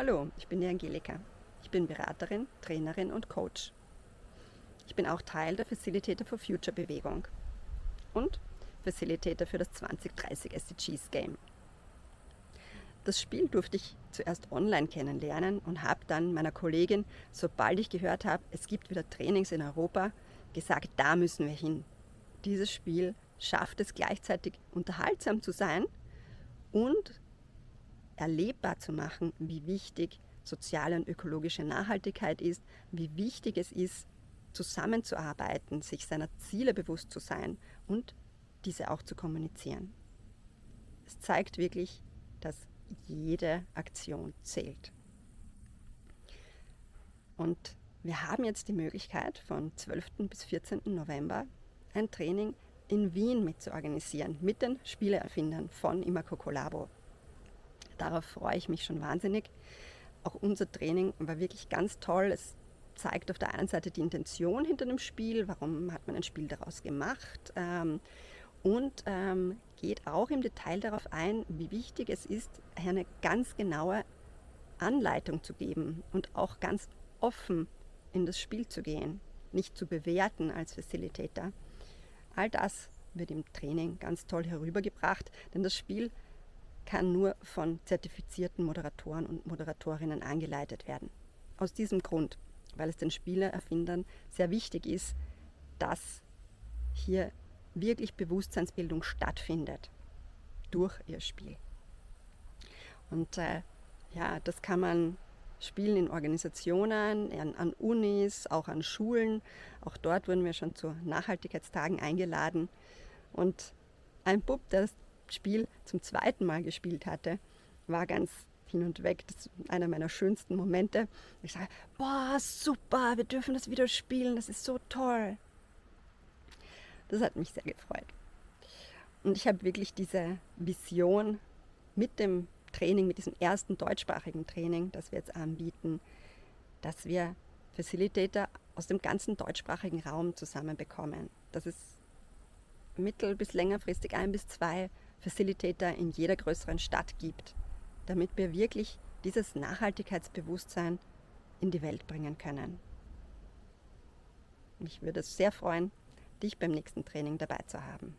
Hallo, ich bin die Angelika. Ich bin Beraterin, Trainerin und Coach. Ich bin auch Teil der Facilitator for Future Bewegung und Facilitator für das 2030 SDGs Game. Das Spiel durfte ich zuerst online kennenlernen und habe dann meiner Kollegin, sobald ich gehört habe, es gibt wieder Trainings in Europa, gesagt, da müssen wir hin. Dieses Spiel schafft es gleichzeitig unterhaltsam zu sein und erlebbar zu machen, wie wichtig soziale und ökologische Nachhaltigkeit ist, wie wichtig es ist, zusammenzuarbeiten, sich seiner Ziele bewusst zu sein und diese auch zu kommunizieren. Es zeigt wirklich, dass jede Aktion zählt. Und wir haben jetzt die Möglichkeit, von 12. bis 14. November ein Training in Wien mitzuorganisieren, mit den Spieleerfindern von Imacoco Labo. Darauf freue ich mich schon wahnsinnig. Auch unser Training war wirklich ganz toll. Es zeigt auf der einen Seite die Intention hinter dem Spiel, warum hat man ein Spiel daraus gemacht, und geht auch im Detail darauf ein, wie wichtig es ist, eine ganz genaue Anleitung zu geben und auch ganz offen in das Spiel zu gehen, nicht zu bewerten als Facilitator. All das wird im Training ganz toll herübergebracht, denn das Spiel kann nur von zertifizierten Moderatoren und Moderatorinnen angeleitet werden. Aus diesem Grund, weil es den Spielererfindern sehr wichtig ist, dass hier wirklich Bewusstseinsbildung stattfindet durch ihr Spiel. Und das kann man spielen in Organisationen, an Unis, auch an Schulen. Auch dort wurden wir schon zu Nachhaltigkeitstagen eingeladen. Und ein Bub, der das Spiel zum zweiten Mal gespielt hatte, war ganz hin und weg. Das ist einer meiner schönsten Momente. Ich sage, boah, super, wir dürfen das wieder spielen, das ist so toll. Das hat mich sehr gefreut. Und ich habe wirklich diese Vision mit dem Training, mit diesem ersten deutschsprachigen Training, das wir jetzt anbieten, dass wir Facilitator aus dem ganzen deutschsprachigen Raum zusammenbekommen. Dass es mittel- bis längerfristig 1 bis 2 Facilitator in jeder größeren Stadt gibt, damit wir wirklich dieses Nachhaltigkeitsbewusstsein in die Welt bringen können. Mich würde es sehr freuen, dich beim nächsten Training dabei zu haben.